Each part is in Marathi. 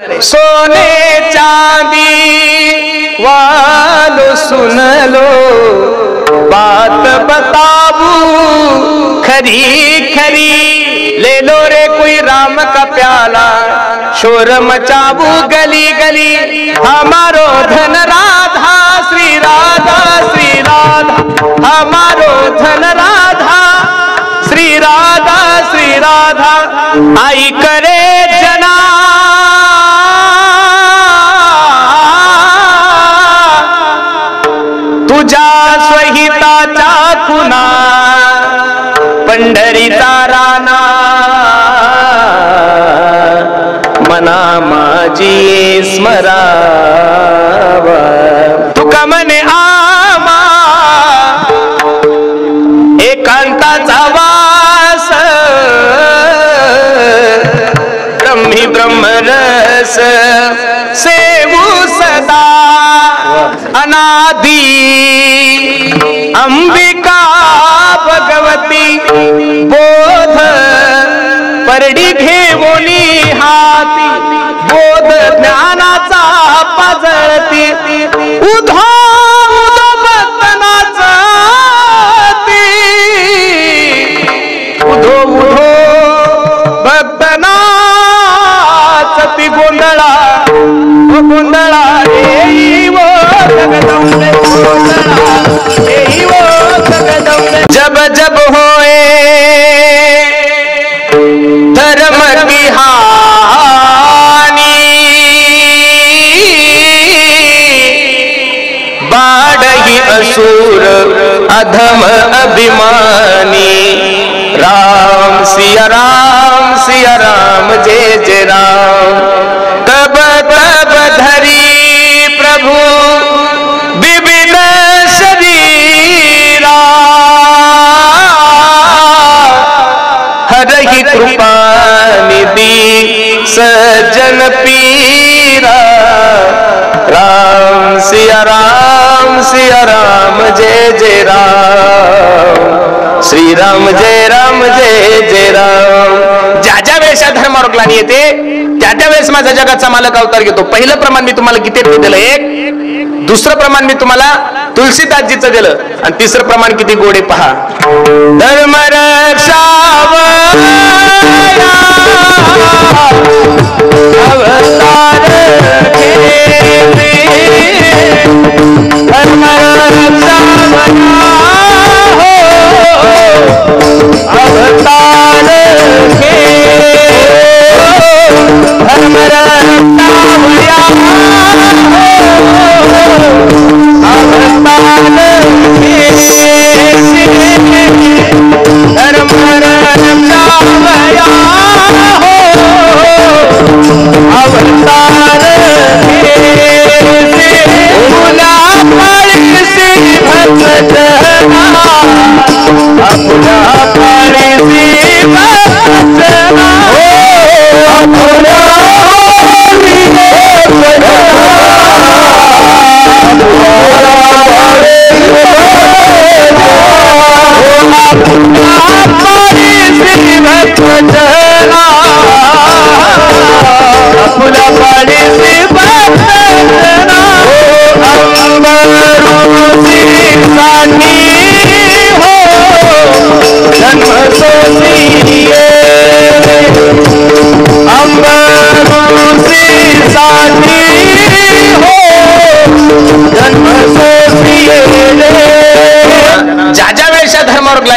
सोने चांदी वालो सुन लो, बात बताबू खरी खरी, ले लो रे कोई राम का प्याला, शोर मचाबू गली गली, हमारो धन राधा श्री राधा श्री राधा, हमारो धन राधा श्री राधा श्री राधा, आई करे जना तुझा स्वहिताचा खुना, पंढरीचा राणा मना माझी स्मरावा, तुका मने आमा एकांताचा वास, ब्रह्मी ब्रह्मरस सेवू सदा अनादि, अंबिका भगवती बोध परडी घेवोनी हाती, बोध ज्ञानाचा पाजळती, उधो भक्तनाचा ती, उधो उधो भक्तनाचा ती, गोंधळा गोंधळा जब जब होए धर्म की हानि, बाढ़ी असुर अधम अभिमानी, राम सिया राम जय जय राम, तब तब धरी प्रभु विविध शरीरा, हरहि कृपा निधि सज्जन पीरा, राम सिया राम जय जय राम, श्री राम जय जय राम. ज्या ज्या वेळेस धर्मावर ग्लानी येते त्या त्या वेळेस माझा जगाचा मालक अवतार घेतो. पहिलं प्रमाण मी तुम्हाला गीतेत दिलं एक, दुसरं प्रमाण मी तुम्हाला तुलसीदासजीचं दिलं, आणि तिसरं प्रमाण किती गोडे पहा. धर्म रक्षावया अवतार घेते, धर्म रक्षावया हो अवतार घेते, धर्म रक्षावया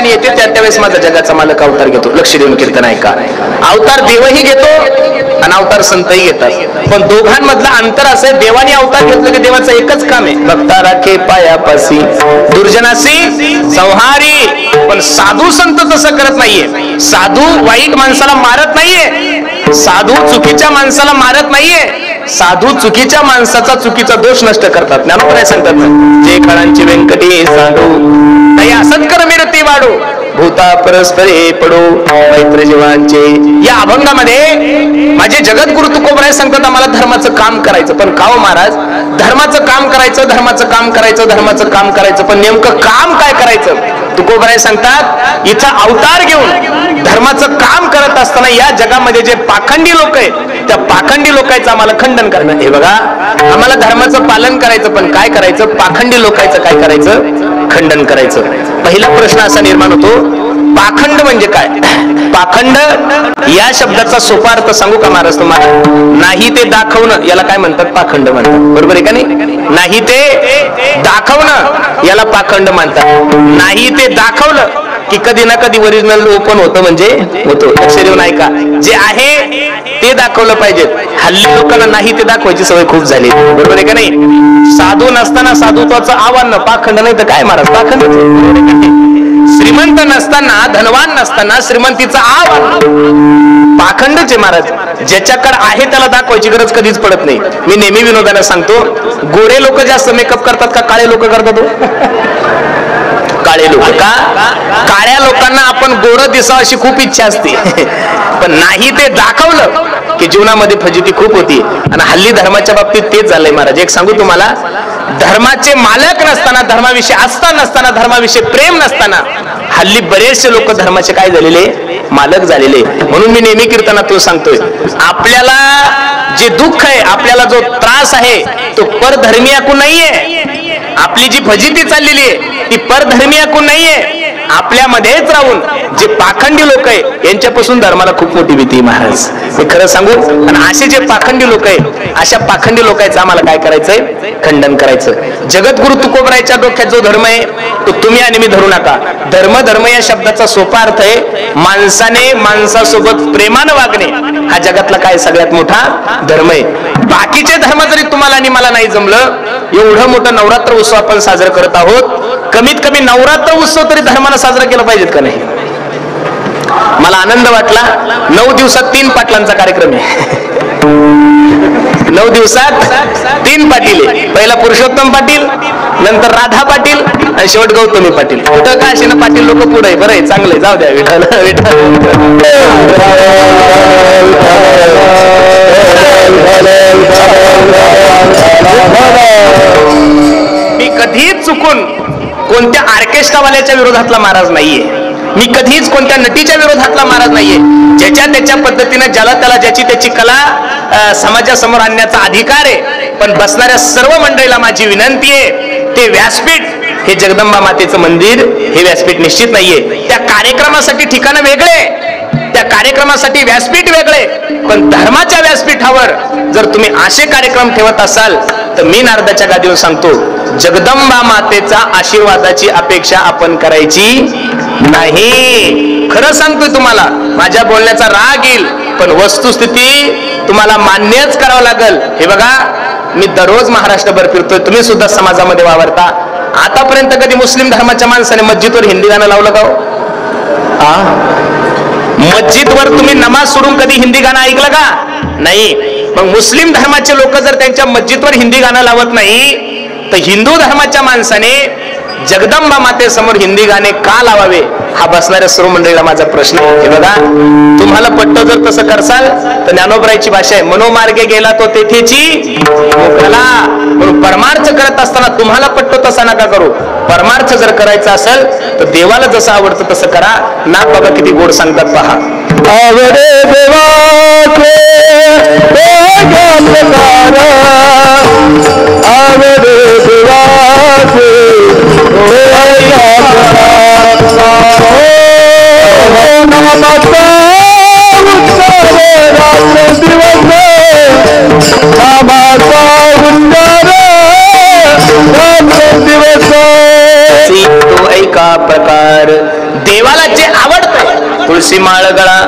येते त्या त्यावेळेस माझा जगाचा मालक अवतार घेतो. लक्ष देऊन कीर्तन ऐका. अवतार देवही घेतो आणि अवतार संतही घेतात, पण दोघांमधलं अंतर असं आहे, देवाने अवतार घेतलं की देवाचं एकच काम आहे, भक्ता राखे पायापासी दुर्जनासी संहारी. पण साधू संत तसं करत नाहीये. साधू वाईट माणसाला मारत नाहीये, साधू चुकीच्या माणसाला मारत नाहीये, साधू चुकीच्या माणसाचा चुकीचा दोष नष्ट करतात. ज्ञानोबराय सांगतात, जे काळांची व्यंकटी साधू नाही असत कर मिरती वाढू, भूता परस्परे पडो मैत्र जीवांचे. या अभंगामध्ये माझे जगद्गुरु तुकोबराय सांगतात आम्हाला धर्माचं काम करायचं. पण का हो महाराज, धर्माचं काम करायचं, धर्माचं काम करायचं, धर्माचं काम करायचं, पण नेमकं काम काय करायचं? तुकोबराय सांगतात इथं अवतार घेऊन धर्माचं काम करत असताना या जगामध्ये जे पाखंडी लोक आहेत त्या पाखंडी लोकांचं आम्हाला खंडन करणं. हे बघा, आम्हाला धर्माचं पालन करायचं, पण काय करायचं? पाखंडी लोकांचं काय करायचं? खंडन करायचं. पहिला प्रश्न असा निर्माण होतो, पाखंड म्हणजे काय? पाखंड या शब्दाचा सोपा अर्थ सांगू का महाराज तुम्हाला? नाही ते दाखवणं याला काय म्हणतात? पाखंड म्हणतात. बरोबर आहे का नाही? नाही ते दाखवणं याला पाखंड म्हणतात. नाही ते दाखवलं की कधी ना कधी ओरिजिनल ओपन होतं, म्हणजे होतो. लक्ष देऊन ऐका, जे आहे ते दाखवलं पाहिजे. हल्ली लोकांना नाही ते दाखवायची सवय खूप झाली. बरोबर आहे का नाही? साधू नसताना साधुत्वाचं आव्हान, पाखंड नाही तर काय महाराज? पाखंड. श्रीमंत नसताना, धनवान नसताना श्रीमंतीचं आव्हान, पाखंडच आहे महाराज. ज्याच्याकडे आहे त्याला दाखवायची गरज कधीच पडत नाही. मी नेहमी विनोदाला सांगतो, गोरे लोक जास्त मेकअप करतात का काळे लोक करतात? काळे लोक का? काळ्या लोकांना आपण गोरं दिसावं अशी खूप इच्छा असते, पण नाही ते दाखवलं की जीवनामध्ये फजिती खूप होती. आणि हल्ली धर्माच्या बाबतीत तेच झालंय महाराज. एक सांगू तुम्हाला, धर्माचे मालक नसताना, धर्माविषयी आस्था नसताना, धर्माविषयी प्रेम नसताना हल्ली बरेचसे लोक धर्माचे काय झालेले? मालक झालेले. म्हणून मी नेहमी कीर्तनातून सांगतोय, आपल्याला जे दुःख आहे, आपल्याला जो त्रास आहे तो परधर्मीयाकून नाहीये. आपली जी फजिती चाललेली आहे ती परधर्मीयाकून नाहीये. आपल्यामध्येच राहून जे पाखंडी लोक आहे यांच्यापासून धर्माला खूप मोठी भीती महाराज. मी खरं सांगू, आणि असे जे पाखंडी लोक आहे अशा पाखंडी लोकांचं आम्हाला काय करायचंय? खंडन करायचं. जगद्गुरु तुकोबरायच्या डोक्यात जो धर्म आहे तो तुम्ही आणि मी धरू नका. धर्म, धर्म या शब्दाचा सोपा अर्थ आहे माणसाने माणसासोबत प्रेमानं वागणे. हा जगातला काय सगळ्यात मोठा धर्म आहे. बाकीचे धर्म जरी तुम्हाला आणि मला नाही जमलं, एवढं मोठं नवरात्र उत्सव आपण साजरा करत आहोत, कमीत कमी नवरात्र उत्सव तरी धर्मानं साजरा केला पाहिजेत का नाही? मला आनंद वाटला. 9 दिवसात 3 पाटलांचा कार्यक्रम आहे. 9 दिवसात 3 पाटील आहे. पहिला पुरुषोत्तम पाटील, नंतर राधा पाटील आणि शेवट गौतमी पाटील. कुठं का असे ना पाटील लोक पुढे आहे. बरं आहे, चांगलंय, जाऊ द्या. विठ्ठल विठ्ठल. मी कधीच चुकून कोणत्या ऑर्केस्ट्रावाल्याच्या विरोधातला महाराज नाहीये. मी कधीच कोणत्या नटीच्या विरोधातला महाराज नाहीये. ज्याच्या त्याच्या पद्धतीने ज्याला त्याला ज्याची त्याची कला समाजासमोर आणण्याचा अधिकार आहे. पण बसणाऱ्या सर्व मंडळीला माझी विनंती आहे, ते व्यासपीठ हे जगदंबा मातेचं मंदिर हे व्यासपीठ निश्चित नाहीये. त्या कार्यक्रमासाठी ठिकाणं वेगळे, त्या कार्यक्रमासाठी व्यासपीठ वेगळे, पण धर्माच्या व्यासपीठावर जर तुम्ही असे कार्यक्रम ठेवत असाल तर मी नारदाच्या गादीवर सांगतो, जगदंबा मातेचा आशीर्वादाची अपेक्षा आपण करायची नाही. खरं सांगतोय तुम्हाला, माझ्या बोलण्याचा राग येईल पण वस्तुस्थिती तुम्हाला मान्यच करावं लागेल. हे बघा, मी दररोज महाराष्ट्रभर फिरतोय, तुम्ही सुद्धा समाजामध्ये वावरता. आतापर्यंत कधी मुस्लिम धर्माच्या माणसाने मस्जिदवर हिंदी गाणं लावलं का? मस्जिदवर तुम्ही नमाज सोडून कधी हिंदी गाणं ऐकलं का? नाही. मग मुस्लिम धर्माचे लोक जर त्यांच्या मस्जिदवर हिंदी गाणं लावत नाही तर हिंदू धर्माच्या माणसाने जगदंबा मातेसमोर हिंदी गाणे का लावावे हा बसणाऱ्या सर्व मंडळीला माझा प्रश्न आहे. हे बघा, तुम्हाला पट्ट जर तसं करसाल तर ज्ञानोबरायची भाषा आहे, मनोमार्गे गेला तो तेथेची मोकळा. म्हणून परमार्थ करत असताना तुम्हाला पट्ट तसा नका करू. परमार्थ जर करायचा असेल तर देवाला जसं आवडतं तसं करा. ना बघा किती गोड सांगतात पहा. आवडे देवाचे आवडे देवाचे तो ऐका प्रकार देवाला जे आवडतंय, तुळशी माळ गळा,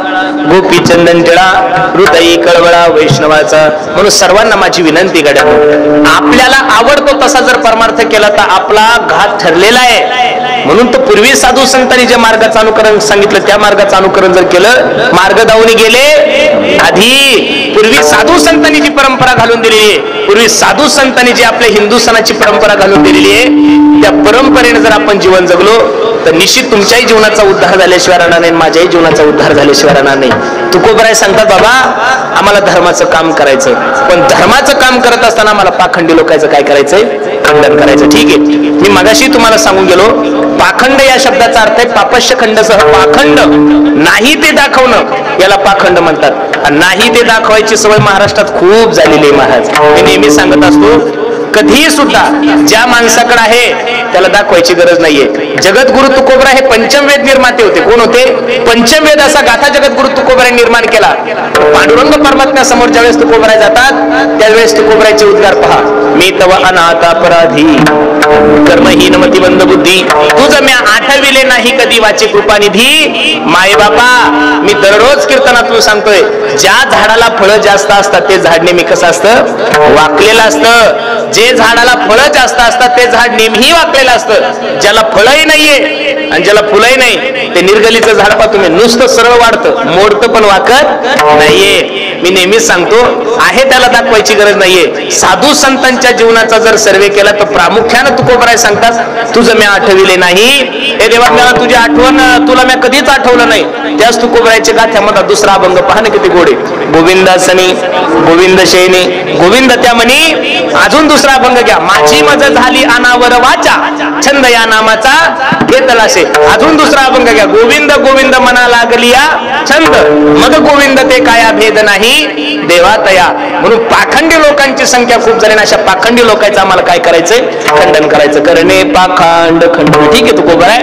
गोपी चंदन टिळा, हृदयी कळवळा वैष्णवाचा. म्हणून सर्वांना माझी विनंती गड्या, आपल्याला आवडतो तसा जर परमार्थ केला तर आपला घात ठरलेला आहे. म्हणून तो पूर्वी साधू संतांनी जे मार्गाचं अनुकरण सांगितलं त्या मार्गाचं अनुकरण जर केलं, मार्ग दावणी गेले. आधी पूर्वी साधू संतांनी जी परंपरा घालून दिलेली आहे, पूर्वी साधू संतांनी जी आपल्या हिंदू सणाची परंपरा घालून दिलेली आहे, त्या परंपरेने जर आपण जीवन जगलो तर निश्चित तुमच्याही जीवनाचा उद्धार झाल्याशिवाय राहणार नाही, माझ्याही जीवनाचा उद्धार झाल्याशिवाय राहणार नाही. तुकोबराय सांगतात, बाबा आम्हाला धर्माचं काम करायचं, पण धर्माचं काम करत असताना आम्हाला पाखंडी लोकांचं काय करायचंय, खंडन करायचं. ठीक आहे, मी मगाशी तुम्हाला सांगून गेलो, पाखंड या शब्दाचा अर्थ आहे पापश्य खंडसह. पाखंड नाही ते दाखवणं याला पाखंड म्हणतात. नाही ते दाखवायची सवय महाराष्ट्रात खूप झालेली आहे महाराज. मी नेहमी सांगत असतो, कधीही सुद्धा ज्या माणसाकडे आहे त्याला दाखवायची गरज नाहीये. जगद्गुरु तुकोबराय हे पंचमवेद निर्माते होते. कोण होते? पंचमवेद असा गाथा जगद्गुरु तुकोबराय निर्माण केला. पांडुरंग परमात्म्यासमोर ज्यावेळेस तुकोबराय जातात त्यावेळेस तुकोबरायचे उद्गार पहा. मी तव अनाथ अपराधी कर्महीन मतिमंद बुद्धी, तुझं म्या आठविले नाही कधी वाचे कृपानिधी. माय बापा, मी दररोज कीर्तनातून सांगतोय, ज्या झाडाला फळं जास्त असतात ते झाड नेहमी कसं असतं, वाकलेलं असतं. जे झाडाला फळं जास्त असतात ते झाड नेहमी वाकलेलं असतं. ज्याला फळही नाहीये आणि ज्याला फुलंही नाही ते निर्गलीचं झाड पहा तुम्ही, नुसतं सरळ वाढतं, मोडतं पण वाकत नाहीये. मी नेहमीच सांगतो, आहे त्याला दाखवायची गरज नाहीये. साधू संतांच्या जीवनाचा जर सर्वे केला तर प्रामुख्यानं तुकोबराय सांगतात, तुझं मी आठविले नाही. हे देवा, मला तुझी आठवण, तुला मी कधीच आठवलं नाही. त्याच तुकोबरायच्या गाथ्यामध्ये दुसरा अभंग पहा ना किती गोडे. गोविंदासनी गोविंद शैनी गोविंद त्या म्हणी. अजून दुसरा अभंग घ्या. माझी मज झाली अनावर वाचा, छंद या नामाचा घेतला असे. अजून दुसरा अभंग घ्या. गोविंद गोविंद मना लागलिया छंद, मग गोविंद ते काया भेद नाही देवा तया. म्हणून पाखंडी लोकांची संख्या खूप झाली. अशा पाखंडी लोकांचं आम्हाला काय करायचंय, खंडन करायचं. करणे पाखंड खंडन. ठीक आहे तुकोबराय,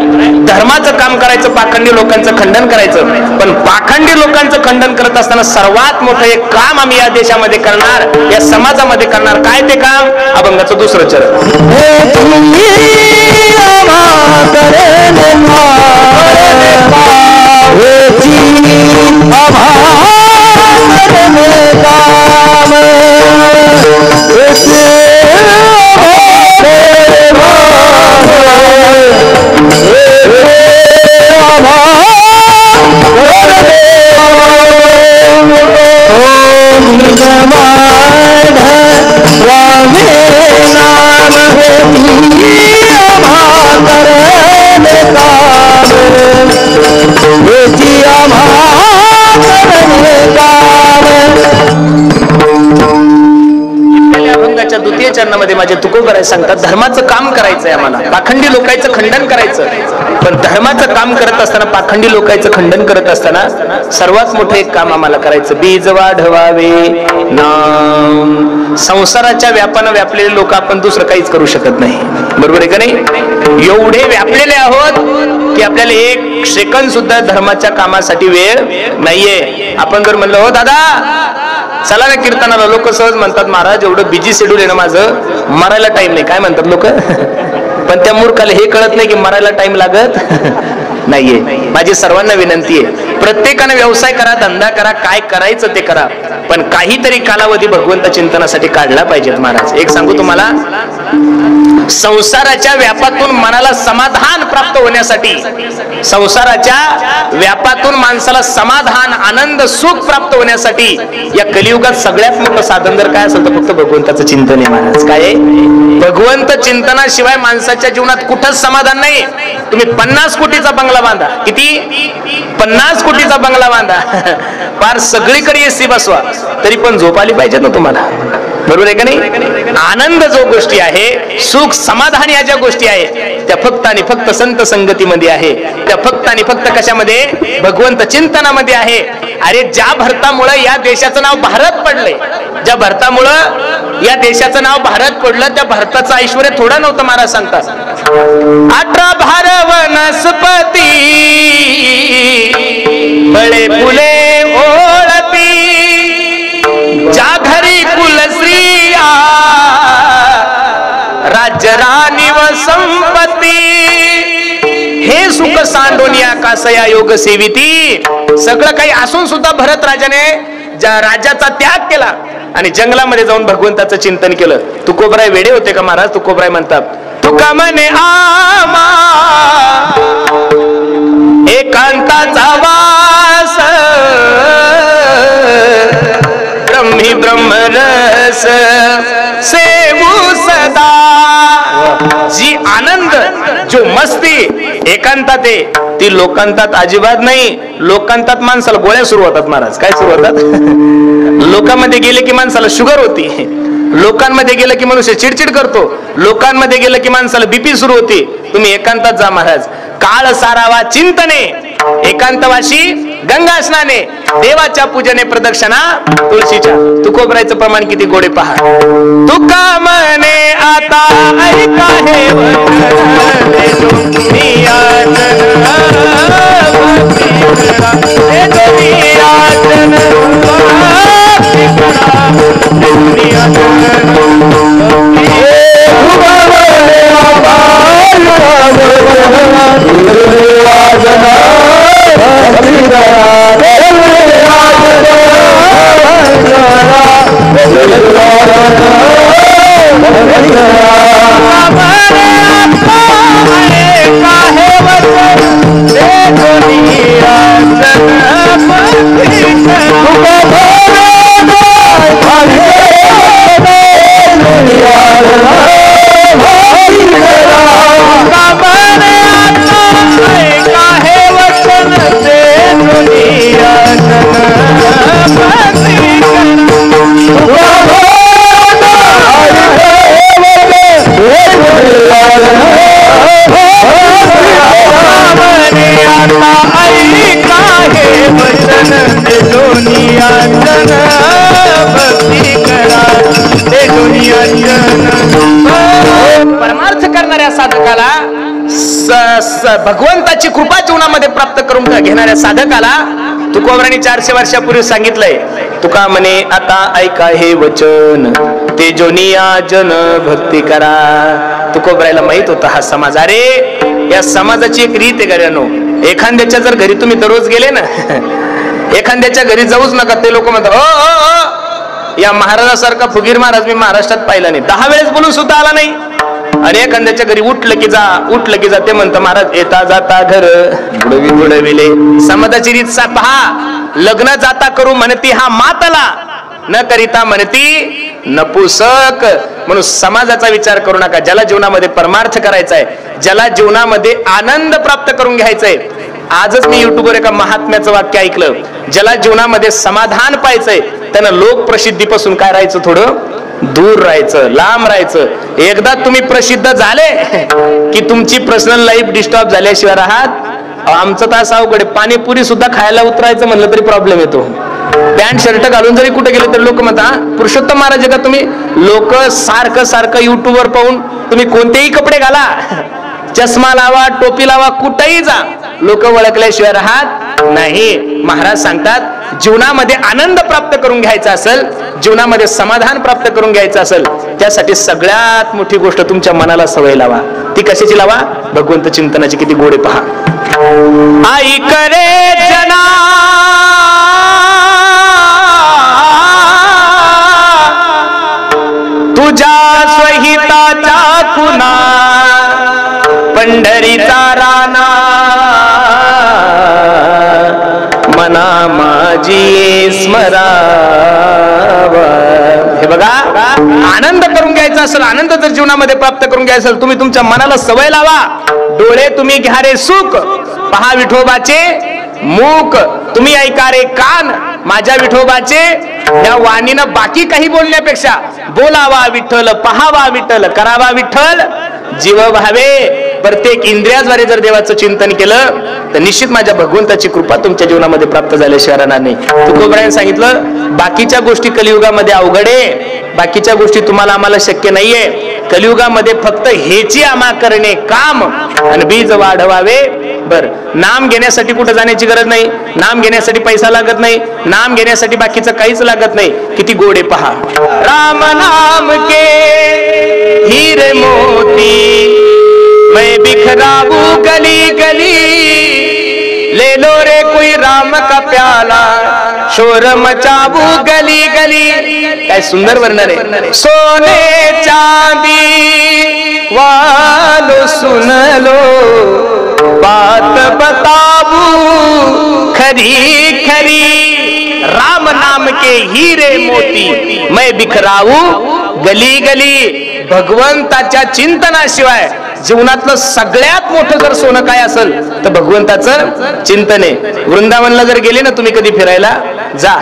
धर्माचं काम करायचं, पाखंडी लोकांचं खंडन करायचं. पण पाखंडी लोकांचं खंडन करत असताना सर्वात मोठं एक काम आम्ही या देशामध्ये करणार, या समाजामध्ये करणार. काय ते काम? अभंगाचं दुसरं चरण. द्वितीय चरणामध्ये माझे तुकोबराय सांगतात, धर्माचं काम करायचंय आम्हाला, पाखंडी लोकांचं खंडन करायचं. पण धर्माचं काम करत असताना, पाखंडी लोकांचं खंडन करत असताना सर्वात मोठं एक काम आम्हाला करायचं, बीज वाढवावे नाम. संसाराच्या व्यापानं व्यापलेले लोक आपण दुसरं काहीच करू शकत नाही. बरोबर आहे का नाही? एवढे व्यापलेले आहोत की आपल्याला एक सेकंद सुद्धा धर्माच्या कामासाठी वेळ नाहीये. आपण जर म्हणलं, हो दादा चला ना कीर्तनाला, लोक सहज म्हणतात, महाराज एवढं बिझी शेड्यूल आहे ना माझं, मरायला टाइम नाही. काय म्हणतात लोक? पण त्या मूर्खाला हे कळत नाही की मरायला टाइम लागत नाहीये. माझी सर्वांना विनंती आहे, प्रत्येकाने व्यवसाय करा, धंदा करा, काय करायचं ते करा, पण काहीतरी कालावधी भगवंत चिंतनासाठी काढला पाहिजेत. महाराज एक सांगू तुम्हाला, संसाराच्या व्यापातून मनाला समाधान प्राप्त होण्यासाठी, संसाराच्या व्यापातून माणसाला समाधान, आनंद, सुख प्राप्त होण्यासाठी या कलियुगात सगळ्यात मोठं साधन जर काय असेल तर फक्त भगवंताचं चिंतन आहे. महाराज काय आहे? भगवंत चिंतनाशिवाय माणसाच्या जीवनात कुठंच समाधान नाही. तुम्ही 50 कोटीचा बंगला बांधा, किती? 50 कोटीचा बंगला बांधा, फार सगळीकडे एसी बसवा, तरी पण झोप आली पाहिजे ना तुम्हाला. बरोबर आहे का नाही? आनंद जो गोष्टी आहे, सुख समाधान या ज्या गोष्टी आहे, त्या फक्त आणि फक्त संत संगतीमध्ये आहे. त्या फक्त आणि फक्त कशामध्ये? भगवंत चिंतनामध्ये आहे. अरे ज्या भरतामुळे या देशाचं नाव भारत पडलंय, ज्या भरतामुळं या देशाचं नाव भारत पडलं, त्या भारताचं ऐश्वर्य थोडं नव्हतं. महाराज सांगतात, 18 भार वनस्पती बळे फुले ओळती, ज्या घरी कुलश्रिया राज्य राणी व संपत्ती, हे सुख सांडोनिया कासया योग सेविती. सगळं काही असून सुद्धा भरत राजाने ज्या राज्याचा त्याग केला आणि जंगलामध्ये जाऊन भगवंताचं चिंतन केलं. तुकोबराय वेडे होते का महाराज? तुकोबराय म्हणतात, तुका म्हणे आमा एकांताचा वास, ब्रह्मी ब्रह्मरस सेवू सदा. जी आनंद, जो मस्ती एकांतात आहे, ती लोकांतात अजिबात नाही. लोकांतात माणसाला गोळ्या सुरू होतात महाराज. काय सुरू होतात? लोकांमध्ये गेले की माणसाला शुगर होती, लोकांमध्ये गेलं की मनुष्य चिडचिड करतो, लोकांमध्ये गेलं की माणसाला बीपी सुरू होती. तुम्ही एकांतात जा महाराज. काळ सारावा चिंतने, एकांतवाशी गंगा स्नाने, देवाच्या पूजने प्रदक्षिणा तुळशीच्या. तुकोबरायचं प्रमाण किती गोडे पहा. तुका म्हणे आता ऐका हे परमार्थ करणाऱ्या साधकाला, भगवंताची कृपा जीवनामध्ये प्राप्त करून घेणाऱ्या साधकाला तुकोबरांनी 400 वर्षापूर्वी सांगितलंय. तुका म्हणे आता ऐका हे वचन, ते जोनिया जन भक्ती करा. तुकोबरायला माहित होता हा समाज. अरे या समाजाची एक रीत आहे घरानो. एखाद्याच्या जर घरी तुम्ही दररोज गेले ना, एखाद्याच्या घरी जाऊच नका. ते लोक म्हणतात ओ या महाराजासारखा फुगीर महाराज मी महाराष्ट्रात पाहिला नाही. 10 वेळेस बोलून सुद्धा आला नाही. आणि एखाद्याच्या घरी उठलं की जा, उठलं की जा. ते म्हणतं महाराज येता जाता घर बुडविले. समाजाची रीत पहा. लग्न जाता करू म्हणती हा मातला, न करिता म्हणती नपुसक. म्हणून समाजाचा विचार करू नका. ज्याला जीवनामध्ये परमार्थ करायचा आहे, ज्याला जीवनामध्ये आनंद प्राप्त करून घ्यायचा आहे. आजच मी युट्यूबवर एका महात्म्याचं वाक्य ऐकलं. ज्याला जीवनामध्ये समाधान पाहायचंय त्यानं लोक प्रसिद्धीपासून काय राहायचं, थोडं दूर राहायचं, लांब राहायचं. एकदा तुम्ही प्रसिद्ध झाले की तुमची पर्सनल लाईफ डिस्टर्ब झाल्याशिवाय राहत. आमचं तर असं अवघड, पाणीपुरी सुद्धा खायला उतरायचं म्हणलं तरी प्रॉब्लेम येतो. पॅन्ट शर्ट घालून जरी कुठे गेले तरी लोक म्हणतात पुरुषोत्तम महाराज का तुम्ही. लोक सारखं सारखं युट्यूबवर पाहून तुम्ही कोणतेही कपडे घाला, चष्मा लावा, टोपी लावा, कुठेही जा, लोक ओळखल्याशिवाय राहत नाही. महाराज सांगतात जीवनामध्ये आनंद प्राप्त करून घ्यायचा असेल, जीवनामध्ये समाधान प्राप्त करून घ्यायचं असेल, त्यासाठी सगळ्यात मोठी गोष्ट तुमच्या मनाला सवय लावा. ती कशाची लावा? भगवंत चिंतनाची. किती गोडे पहा. आई करे जना तुझ्या स्वहिताच्या खुना, पंढरीचा राणा मना माझी स्मरावा. हे बघा, आनंद करून घ्यायचा असेल, आनंद जर जीवनामध्ये प्राप्त करून घ्यायचा असेल, तुम्ही तुमच्या मनाला सवय लावा. डोळे तुम्ही घ्या रे सुख, पहा विठोबाचे मूक. तुम्ही ऐका रे कान माझ्या विठोबाचे. या वाणीनं बाकी काही बोलण्यापेक्षा बोलावा विठ्ठल, पहावा विठ्ठल, करावा विठ्ठल जीव भावे. प्रत्येक इंद्रियाद्वारे जर देवाचं चिंतन केलं तर निश्चित माझ्या भगवंताची कृपा तुमच्या जीवनामध्ये प्राप्त झाल्याशिवाय राहणार नाही. तुकोबरायाने सांगितलं बाकीच्या गोष्टी कलियुगामध्ये अवघड आहे, बाकीच्या गोष्टी तुम्हाला आम्हाला शक्य नाहीये. कलियुगामध्ये फक्त हेची आम्हा करणे काम आणि बीज वाढवावे. बर, नाम घेण्यासाठी कुठे जाण्याची गरज नाही, नाम घेण्यासाठी पैसा लागत नाही, नाम घेण्यासाठी बाकीचं काहीच लागत नाही. किती गोडे पहा. राम नाम के हीरे मोती मैं बिखराबू गली गली, ले लो रे कोई राम का प्याला, शोर मचाबू गली गली. काय सुंदर वर्णन आहे. सोने चांदी वालो सुन लो, बात बताबू खरी खरी, राम नाम के हीरे मोती मैं बिखराऊ गली गली. भगवंताच्या चिंतनाशिवाय, जीवनातलं सगळ्यात मोठं जर सोनं काय असेल तर भगवंताचं चिंतन आहे. वृंदावनला जर गेले ना तुम्ही कधी फिरायला जा,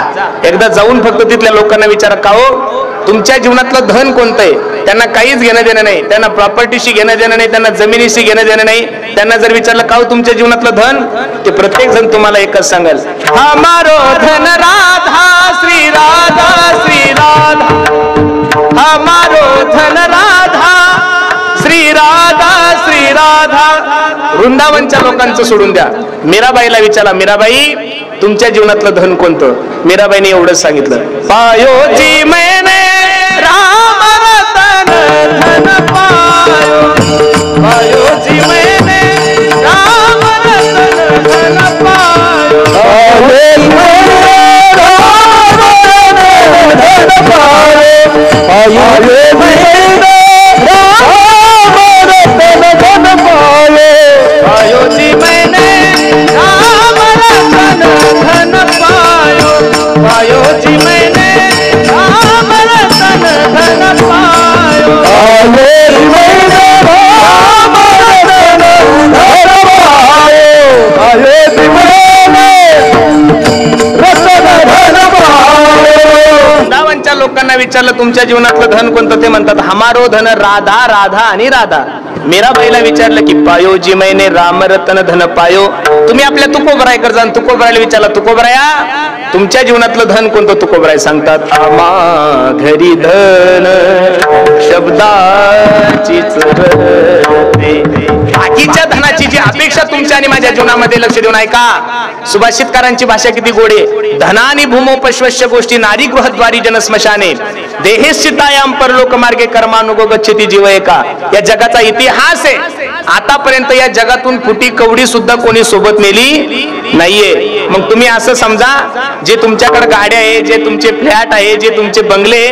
एकदा जाऊन फक्त तिथल्या लोकांना विचारा, का हो तुमच्या जीवनातलं धन कोणतं आहे? त्यांना काहीच घेणं देणं नाही, त्यांना प्रॉपर्टीशी घेणं देणं नाही, त्यांना जमिनीशी घेणं देणं नाही. त्यांना जर विचारलं का हो तुमच्या जीवनातलं धन, ते प्रत्येक जण तुम्हाला एकच सांगाल, हमारो धन राधा श्री राधा श्री राधा, हमारो धन राधा श्री राधा श्री राधा. वृंदावनच्या लोकांचं सोडून द्या, मीराबाईला विचारा, मीराबाई तुमच्या जीवनातलं धन कोणतं? मीराबाईने एवढंच सांगितलं, पायोजी मैंने राम रतन धन पायो, पायोजी मैंने राम रतन धन पायो, पायोजी मैंने राम रतन धन पायो, पायोजी मैंने राम रतन धन पायो, पायोजी मैंने राम रतन धन पायो, पायोजी मैंने राम रतन धन पायो, पायोजी मैंने राम रतन धन पायो, पायोजी मैंने रतन धन पायो. वृंदावनच्या लोकांना विचारलं तुमच्या जीवनातलं धन कोणतं? ते म्हणतात हमारो धन राधा राधा आणि राधा. मीराबाईला विचारलं की पायोजी मैंने राम रतन धन पायो. तुम्ही आपल्या तुकोबरायकर जाऊन तुकोबरायला विचारलं, तुकोबराया तुमच्या जीवनातलं धन कोणतं? तुकोबराय सांगतात, आमा घरी धन शब्दाचीच रते. बाकीच्या धनाची जी अपेक्षा तुमच्या आणि माझ्या जीवनामध्ये लक्ष देऊन ऐका. सुभाषितकारांची भाषा किती गोडे. धनानी भूमो पश्वश्य गोष्टी नारी गृहद्वारी जनस्मशाने देहेश्चितायाम परलोक मार्गे कर्मानुगो गच्छति जीव एका. या जगाचा इतिहास आहे. आतापर्यंत या जगातून फुटी कवडी सुद्धा कोणी सोबत नेली नाहीये. मग तुम्ही असं समजा, जे तुमच्याकडे गाड्या आहे, जे तुमचे फ्लॅट आहे, जे तुमचे बंगले,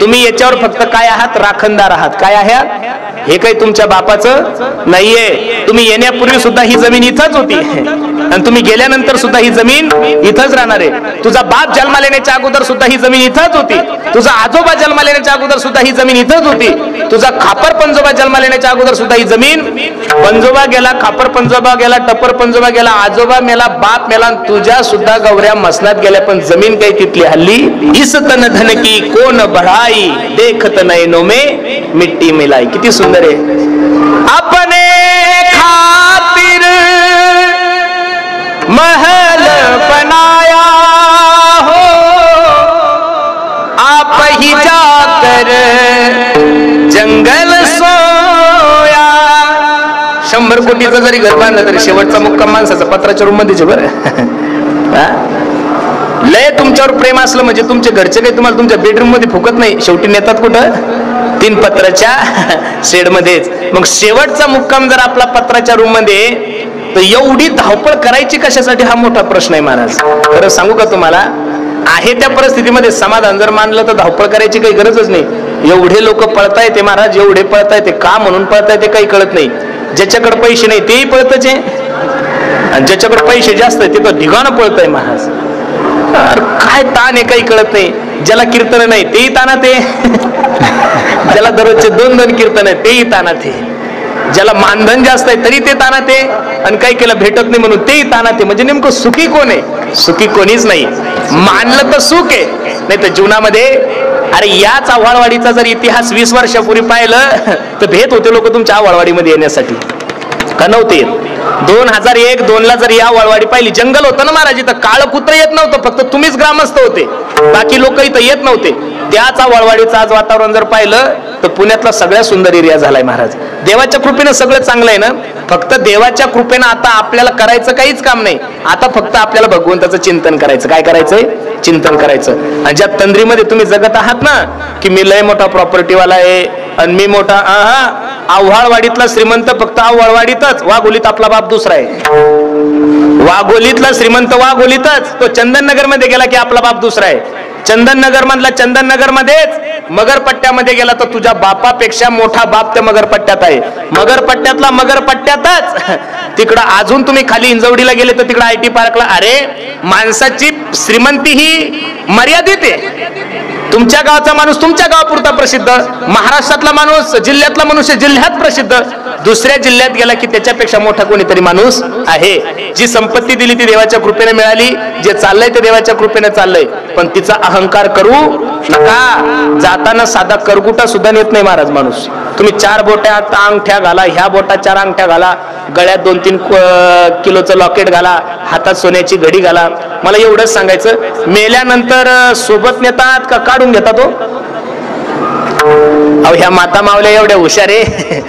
तुम्ही याच्यावर फक्त काय आहात? राखणदार आहात. काय आहात? हे काही तुमच्या बापाचं नाहीये. तुम्ही येण्यापूर्वी सुद्धा ही जमीन इथंच होती आणि तुम्ही गेल्यानंतर सुद्धा ही जमीन इथंच राहणार आहे. तुझा बाप जन्माला येण्याच्या अगोदर सुद्धा ही जमीन इथंच होती. तुझा आजोबा जन्माला येण्याच्या अगोदर सुद्धा ही जमीन इथंच होती. तुझा खापर पंजोबा जन्माला येण्याच्या अगोदर सुद्धा ही जमीन, पंजोबा गेला, खापर पंजोबा गेला, टपर पंजोबा गेला, आजोबा मेला, बाप मेला, तुझ्या सुद्धा गौऱ्या मसनात गेल्या, पण जमीन काही तिथली हल्ली. इस तन धन की कोण बढ़ाई, देखत नैनो में मिट्टी मिलाई. किती सुंदर आहे. अपने खातिर महल बनाया हो, आप ही जाकर जंगल सोया. 100 कोटीचं जरी घर बांधलं तरी शेवटचा मुक्काम माणसाचा पत्राच्या रूम मध्येच बरं. लय तुमच्यावर प्रेम असलं म्हणजे तुमचे घरचे काही तुम्हाला तुमच्या बेडरूम मध्ये फुकत नाही. शेवटी नेतात कुठं? 3 पत्राच्या शेड मध्येच. मग शेवटचा मुक्काम जर आपला पत्राच्या रूम मध्ये, तर एवढी धावपळ करायची कशासाठी? हा मोठा प्रश्न आहे महाराज. खरं सांगू का तुम्हाला, आहे त्या परिस्थितीमध्ये समाधान जर मानलं तर धावपळ करायची काही गरजच नाही. एवढे लोक पळताय ते महाराज, एवढे पळताय ते का म्हणून पळताय ते काही कळत नाही. ज्याच्याकडे पैसे नाही तेही पळतच आहे, आणि ज्याच्याकडे पैसे जास्त आहे ते तर ढिगाणं पळतय महाराज. काय ताण आहे काही कळत नाही. ज्याला कीर्तन नाही तेही तानात आहे, ज्याला दररोजचे 2-2 कीर्तन आहे तेही तानात आहे, ज्याला मानधन जास्त आहे तरी ते तानात आहे, आणि काही केलं भेटत नाही म्हणून तेही तानात आहे. म्हणजे नेमकं सुखी कोण आहे? सुखी कोणीच नाही. मानलं तर सुख आहे, नाही तर जीवनामध्ये. अरे याच आव्हाळवाडीचा जर इतिहास 20 वर्षापूर्वी पाहिलं तर भेट होते लोक तुमच्या आव्हाळवाडीमध्ये येण्यासाठी, का नव्हते? 2001-2ला जर या वळवाडी पाहिली, जंगल होतं ना महाराज, इथं काळं कुत्र येत नव्हतं, फक्त तुम्हीच ग्रामस्थ होते, बाकी लोक इथं येत नव्हते. त्याचा वळवाडीचं आज वातावरण जर पाहिलं तर पुण्यातला सगळ्यात सुंदर एरिया झालाय महाराज. देवाच्या कृपेनं सगळं चांगलं आहे ना. फक्त देवाच्या कृपेनं आता आपल्याला करायचं काहीच काम नाही. आता फक्त आपल्याला भगवंताचं चिंतन करायचं. काय करायचंय? चिंतन करायचं. आणि ज्या तंद्रीमध्ये तुम्ही जगत आहात ना, की मी लय मोठा प्रॉपर्टीवाला आहे आणि मी मोठा, आव्हाळवाडीतला श्रीमंत फक्त आव्हाळवाडीतच, वाघोलीत आपला बाप दुसरा आहे. वाघोलीतला श्रीमंत वाघोलीतच, तो चंदननगर मध्ये गेला की आपला बाप दुसरा आहे. चंदननगर मधला चंदननगर मध्येच, मगरपट्ट्यामध्ये गेला तर तुझ्या बापापेक्षा मोठा बाप त्या मगरपट्ट्यात आहे. मगरपट्ट्यातला मगरपट्ट्यातच. तिकडं अजून तुम्ही खाली इंजवडीला गेले तर तिकडं IT पार्कला. अरे माणसाची श्रीमंती ही मर्यादित आहे. तुमच्या गावचा माणूस तुमच्या गावापुरता प्रसिद्ध, महाराष्ट्रातला माणूस जिल्ह्यातला मनुष्य जिल्ह्यात प्रसिद्ध, दुसऱ्या जिल्ह्यात गेला की त्याच्यापेक्षा मोठा कोणीतरी माणूस आहे. जी संपत्ती दिली ती देवाच्या कृपेने मिळाली, जे चाललंय ते देवाच्या कृपेने चाललंय, पण तिचा अहंकार करू नका. जाताना साधा करगुटा सुद्धा नेत नाही महाराज माणूस. तुम्ही 4 बोटात अंगठ्या घाला, ह्या बोटात 4 अंगठ्या घाला, गळ्यात 2-3 किलोचं लॉकेट घाला, हातात सोन्याची घडी घाला. मला एवढंच सांगायचं, मेल्यानंतर सोबत नेतात का काढून घेतात हो? अहो ह्या माता मावल्या एवढ्या हुशार आहे,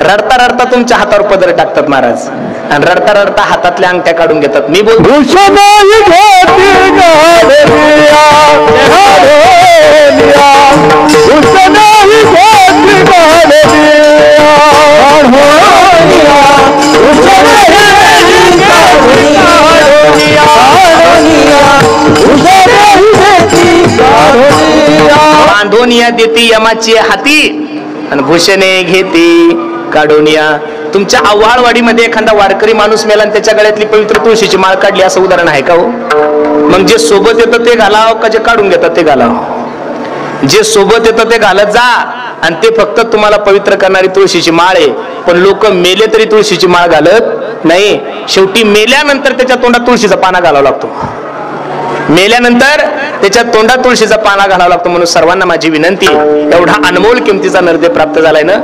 रडता रडता तुमच्या हातावर पदर टाकतात महाराज, आणि रडता रडता हातातल्या अंगठ्या काढून घेतात. मी बोलतो बांधोनिया देती यमाची हाती आणि भूषणे घेती काढोनिया. तुमच्या आव्हाळवाडीमध्ये एखादा वारकरी माणूस मेला आणि त्याच्या गळ्यातली पवित्र तुळशीची माळ काढली असं उदाहरण आहे का हो? मग जे सोबत येतं ते घालाव का जे काढून घेतात ते घालाव? जे सोबत येतं ते घालत जा, आणि ते फक्त तुम्हाला पवित्र करणारी तुळशीची माळ आहे. पण लोक मेले तरी तुळशीची माळ घालत नाही. शेवटी मेल्यानंतर त्याच्या तोंडात तुळशीचा पाना घालावा लागतो, मेल्यानंतर त्याच्या तोंडात तुळशीचा पाना घालावा लागतो. म्हणून सर्वांना माझी विनंती, एवढा अनमोल किमतीचा नरदे प्राप्त झालाय ना,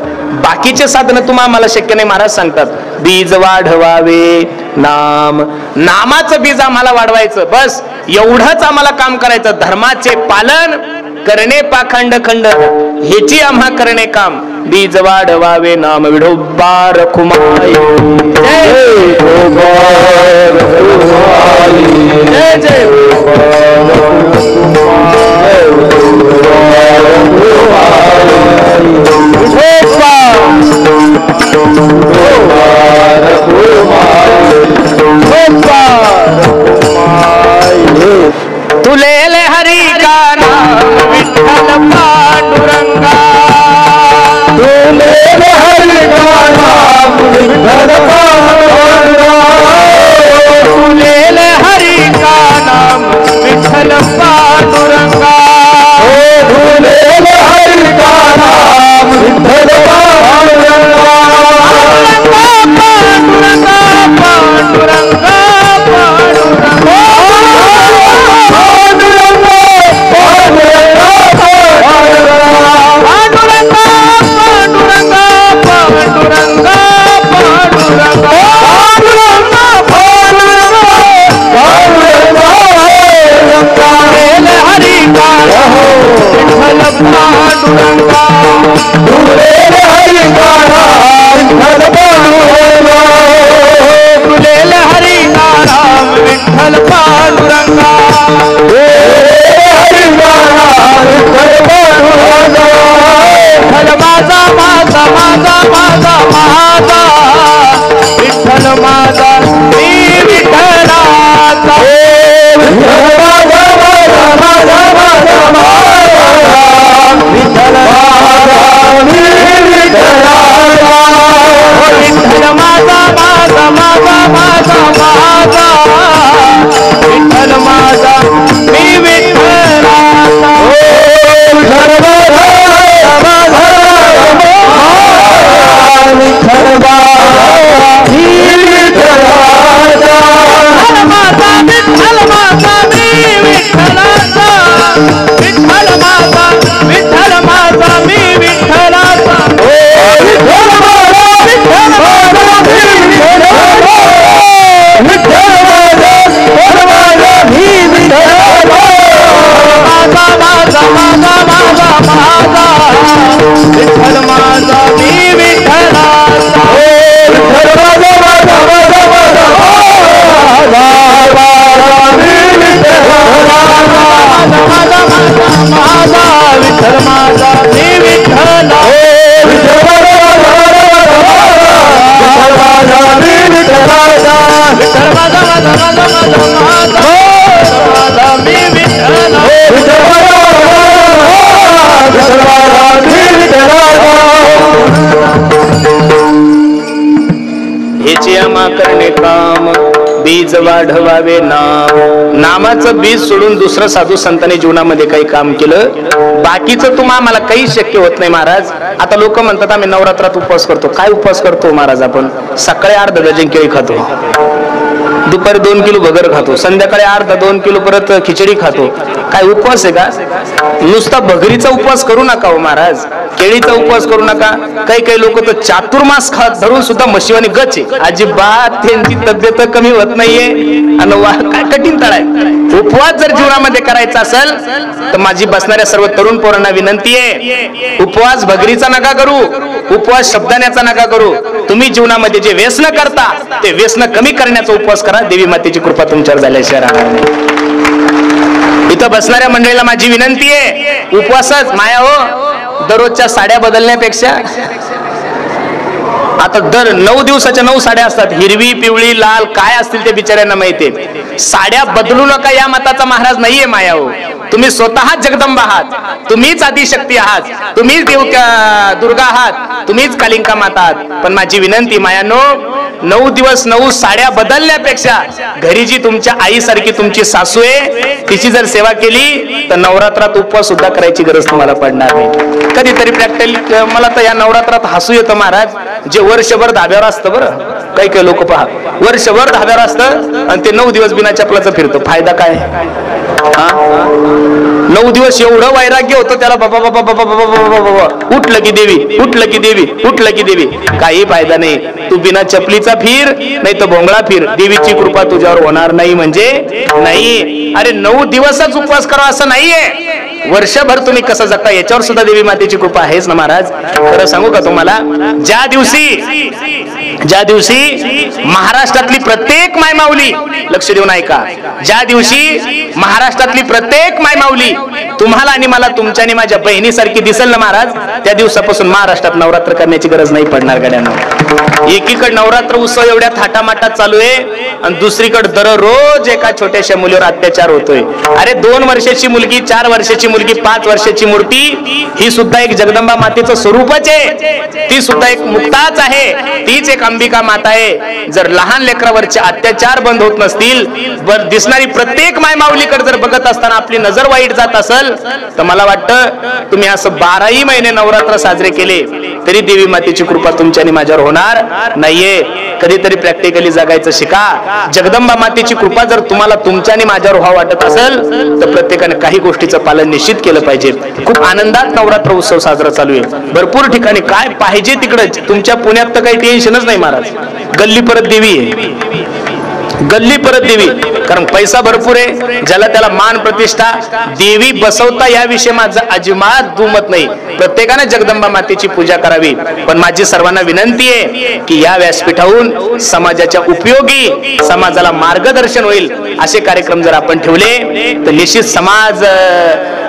बाकीचे साधन तुम्हाला शक्य नाही. महाराज सांगतात बीज वाढवावे नाम, नामाचं बीज आम्हाला वाढवायचं, बस एवढंच आम्हाला काम करायचं. धर्माचे पालन करणे पाखंड खंड हेची आम्हा करणे काम. बीज वाढवावे नाम विढोबा रखुमाई, जय जय जय तुलेले हरी का नाम विठ्ठल पांडुरंगा, तुलेले हरी का नाम विठ्ठल पांडुरंगा, तुलेले हरी का नाम विठ्ठल पांडुरंगा, तुलेले बीज वाढवावे नाम. नामाचं बीज सोडून दुसरं साधू संतांनी जीवनामध्ये काही काम केलं, बाकीचं तुम्हाला काही शक्य होत नाही महाराज. आता लोक म्हणतात आम्ही नवरात्रात उपवास करतो. काय उपवास करतो महाराज? आपण सकाळी अर्धा डझन केळी खातो, दुपारी 2 किलो भगर खातो, संध्याकाळी अर्धा 2 किलो परत खिचडी खातो. काय उपवास आहे का? नुसता भगरीचा उपवास करू नका हो महाराज, केळीचा उपवास करू नका. काही लोक तर चातुर्मास खात धरून सुद्धा मशिवानी गच आहे. अजिबात त्यांची तब्येत कमी होत नाहीये. आणि काय कठीण तळ आहे. उपवास जर जीवनामध्ये करायचा असेल तर माझी बसणाऱ्या सर्व तरुण पोरांना विनंती आहे, उपवास भगरीचा नका करू, उपवास शब्दाण्याचा नका करू. तुम्ही जीवनामध्ये जे व्यसन करता ते व्यसन कमी करण्याचा उपवास करा. देवी मातेची कृपा तुमच्यावर झाल्याशिवाय राहणार नाही. इथं बसणाऱ्या मंडळीला माझी विनंती आहे, उपवासच माया हो. दररोजच्या साड्या बदलण्यापेक्षा आता दर 9 दिवसाच्या 9 साड्या असतात, हिरवी पिवळी लाल काय असतील ते बिचाऱ्यांना माहितीये. साड्या बदलू नका या मताचा महाराज नाहीये माया हो. तुम्ही स्वतः जगदंबा आहात, तुम्हीच आदिशक्ती आहात, तुम्हीच दुर्गा आहात, तुम्हीच कालिंका माता आहात. पण माझी विनंती मायानो, 9 दिवस 9 साड्या बदलण्यापेक्षा घरी जी तुमच्या आईसारखी तुमची सासू आहे तिची जर सेवा केली तर नवरात्रात उपवास सुद्धा करायची गरज तुम्हाला पडणार नाही. कधीतरी प्रॅक्टिकल मला तर या नवरात्रात हसू येतं महाराज. जे वर्षभर धाब्यावर असतं, बरं काही लोक पहा वर्षभर धाब्यावर असतं आणि ते 9 दिवस बिना चपलाचं फिरतं. फायदा काय? 9 दिवस एवढं वैराग्य होतं त्याला, बाबा बाबा बाबा बाबा बाबा, उठलं की देवी, उठलं की देवी, उठलं की देवी. काही फायदा नाही. तू बिना चपलीचा फिर नाही तर भोंगळा फिर, देवीची कृपा तुझ्यावर होणार नाही म्हणजे नाही. अरे 9 दिवसच उपवास करा असं नाहीये, वर्षभर तुम्ही कसं जगता याच्यावर सुद्धा देवी मातेची कृपा आहेच ना महाराज. खरं सांगू का तुम्हाला, ज्या दिवशी महाराष्ट्रातली प्रत्येक मायमाऊली, लक्ष देऊन ऐका, ज्या दिवशी महाराष्ट्रातली प्रत्येक मायमाऊली तुम्हाला आणि मला, तुमच्या आणि माझ्या बहिणीसारखी दिसेल ना महाराज, त्या दिवसापासून महाराष्ट्रात नवरात्र करण्याची गरज नाही पडणार गड्यांना. एकीकडे नवरात्र उत्सव एवढ्या थाटामाटात चालू आहे आणि दुसरीकडे दररोज एका छोट्याशा मुलीवर अत्याचार होतोय. अरे 2 वर्षाची मुलगी, 4 वर्षाची मुलगी, 5 वर्षाची मूर्ती ही सुद्धा एक जगदंबा मातेचं स्वरूपच आहे. ती सुद्धा एक मुक्ताच आहे, तीच एक अंबिका माता आहे. जर लहान लेकरावरचे अत्याचार बंद होत नसतील, दिसणारी प्रत्येक मायमाऊलीकडे जर बघत असताना आपली नजर वाईट जात असेल तर मला वाटतं तुम्ही असं 12ही महिने नवरात्र साजरे केले तरी देवी मातेची कृपा तुमच्या आणि माझ्यावर होणार नाहीये. कधीतरी प्रॅक्टिकली जगायचं शिका. जगदंबा मातेची कृपा जर तुम्हाला तुमच्या आणि माझ्यावर व्हावं वाटत असेल तर प्रत्येकाने काही गोष्टीचं पालन निश्चित केलं पाहिजे. खूप आनंदात नवरात्र उत्सव साजरा चालू आहे भरपूर ठिकाणी. काय पाहिजे तिकडे, तुमच्या पुण्यात तर काही टेन्शनच नाही महाराज. गल्ली परत देवी आहे, गल्ली परत देवी, कारण पैसा भरपूर आहे, ज्याला त्याला मान प्रतिष्ठा. देवी बसवता याविषयी माझं अजिबात दुमत नाही. प्रत्येकाने जगदंबा मातेची पूजा करावी. पण माझी सर्वांना विनंती आहे की या व्यासपीठाहून समाजाच्या उपयोगी, समाजाला मार्गदर्शन होईल असे कार्यक्रम जर आपण ठेवले तर निश्चित समाज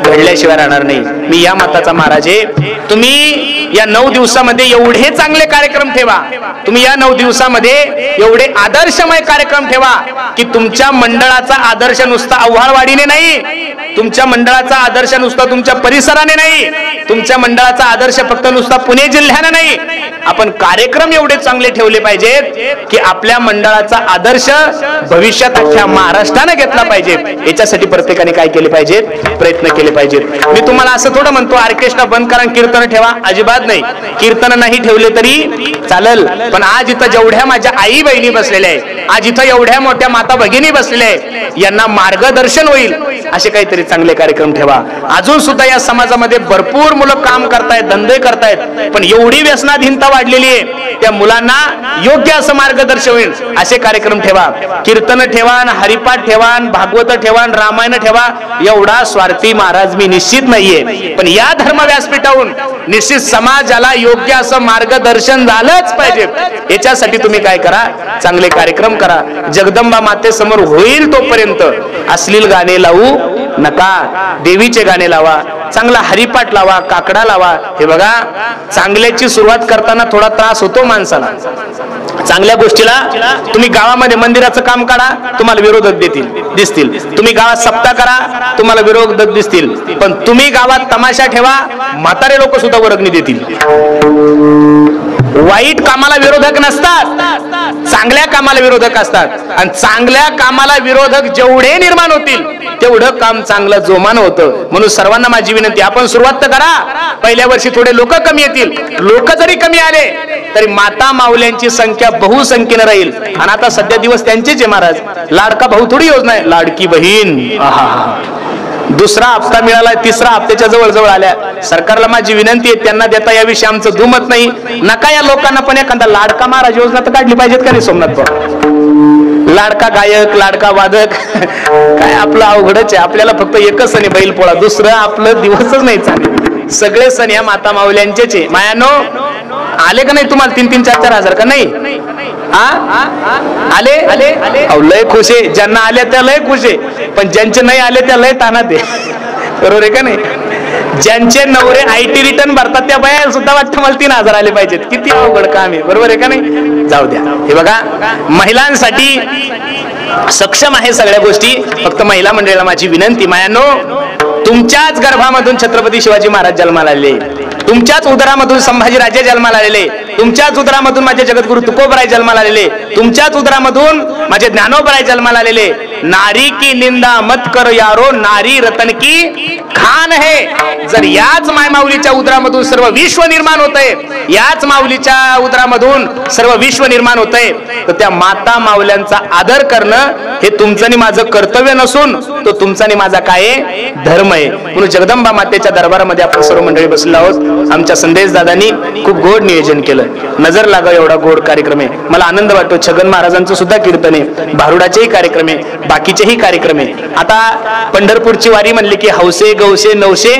घडल्याशिवाय राहणार नाही. मी या मताचा महाराज आहे. तुम्ही या 9 दिवसामध्ये एवढे चांगले कार्यक्रम ठेवा, तुम्ही या 9 दिवसामध्ये एवढे आदर्शमय कार्यक्रम ठेवा की तुमच्या मंडळाचा आदर्श नुसता आव्हाळवाडीने नाही, तुमच्या मंडळाचा आदर्श नुसता तुमच्या परिसराने नाही, तुमच्या मंडळाचा आदर्श फक्त नुसता पुणे जिल्ह्याने नाही. आपण कार्यक्रम एवढे चांगले ठेवले पाहिजेत की आपल्या मंडळाचा आदर्श भविष्यात अख्ख्या महाराष्ट्राने घेतला पाहिजे. याच्यासाठी प्रत्येकाने काय केले पाहिजेत, प्रयत्न केले पाहिजेत. मी तुम्हाला असं थोडं म्हणतो ऑर्केस्ट्रा बंद करा, कीर्तन ठेवा, अजिबात नाही. कीर्तन नाही ठेवले तरी चालेल, पण आज इथं जेवढ्या माझ्या आई बहिणी बसलेल्या आहेत, आज इथं एवढ्या मोठ्या माता भगिनी बसलेल्या आहेत, यांना मार्गदर्शन होईल असे काहीतरी चांगले कार्यक्रम ठेवा. अजून सुद्धा या समाजामध्ये भरपूर मुलं काम करतायत, धंदे करतायत, पण एवढी व्यसनाधीनता वाढलेली आहे, त्या मुलांना योग्य असं मार्गदर्शन होईल असे कार्यक्रम ठेवा. कीर्तन ठेवा, हरिपाठ ठेवा, भागवत ठेवा, रामायण ठेवा. एवढा स्वार्थी महाराज मी निश्चित नाहीये, पण या धर्म व्यासपीठाहून निश्चित समाजाला योग्य असं मार्गदर्शन झालंच पाहिजे. याच्यासाठी तुम्ही काय करा, चांगले कार्यक्रम करा. जगदंबा मातेसमोर होईल तोपर्यंत अश्लील गाणे लावू नका, देवीचे गाणे लावा, चांगला हरिपाठ लावा, काकडा लावा. हे बघा, चांगल्याची सुरुवात करताना थोडा त्रास होतो माणसाला. चांगल्या गोष्टीला तुम्ही गावामध्ये मंदिराचं काम काढा, तुम्हाला विरोधक दिसतील. तुम्ही गावात सप्ताह करा, तुम्हाला विरोधक दिसतील. पण तुम्ही गावात तमाशा ठेवा, म्हातारे लोक सुद्धा वर्गणी देतील. वाईट कामाला विरोधक नसतात, चांगल्या कामाला विरोधक असतात. आणि चांगल्या कामाला विरोधक जेवढे निर्माण होतील तेवढं काम चांगलं जोमानं होतं. म्हणून सर्वांना माझी विनंती, आपण सुरुवात तर करा. पहिल्या वर्षी थोडे लोक कमी येतील, लोक जरी कमी आले तरी माता माऊल्यांची संख्या बहुसंख्येने राहील. आणि आता सध्या दिवस त्यांचेच आहे महाराज. लाडका भाऊ थोडी योजना आहे, लाडकी बहीण. दुसरा हप्ता मिळाला, तिसरा हप्त्याच्या जवळ जवळ आल्या. सरकारला माझी विनंती आहे, त्यांना देता याविषयी आमचं दुमत नाही. नका या लोकांना पण एखादा लाडका महाराज योजना तर काढली पाहिजेत का नाही सोमनाथ भाऊ? लाडका गायक, लाडका वादक, काय आपलं अवघडच आहे. आपल्याला फक्त एकच सण आहे बैलपोळा, दुसरं आपलं दिवसच नाही चालेल. सगळे सण या माता माऊल्यांचेच आहे. मायानो आले का नाही तुम्हाला 3-3, 4-4 हजार का नाही? आले लय खुश आहे. ज्यांना आले त्या लय खुश आहे, पण ज्यांचे नाही आले त्या लय तानात आहे. बरोबर आहे का नाही? ज्यांचे नवरे IT रिटर्न भरतात त्या बाया सुद्धा वाटतं मला 3,000 आले पाहिजेत. किती अवघड काम आहे. बरोबर आहे का नाही? जाऊ द्या. हे बघा, महिलांसाठी सक्षम आहे सगळ्या गोष्टी. फक्त महिला मंडळीला माझी विनंती, मायानो तुमच्याच गर्भामधून छत्रपती शिवाजी महाराज जन्माला आले, तुमच्याच उदरामधून संभाजीराजे जन्माला आलेले, तुमच्याच उदरामधून माझे जगद्गुरु तुकोबराय जन्माला आलेले, तुमच्याच उदरामधून माझे ज्ञानोबराय जन्माला आलेले. नारी की निंदा मत कर यारो, नारी रतन की खान है. जर याच मायमाऊलीच्या उदरामधून सर्व विश्व निर्माण होतंय, याच माऊलीच्या उदरामधून सर्व विश्व निर्माण होतंय, तर त्या माता माऊल्यांचा आदर करणं हे तुमचं आणि माझं कर्तव्य नसून तो तुमचा आणि माझा काय धर्म आहे. म्हणून जगदंबा मातेच्या दरबारामध्ये आपण सर्व मंडळी बसलो आहोत. आमच्या संदेश दादांनी खूप गोड नियोजन केलं, नजर लागा एवढा गोड कार्यक्रम आहे. मला आनंद वाटतो. छगन महाराजांचं सुद्धा कीर्तन आहे, भारुडाचेही कार्यक्रम आहे, बाकीचेही कार्यक्रम आहे. आता पंढरपूरची वारी म्हणली की हौसे गौसे नवशे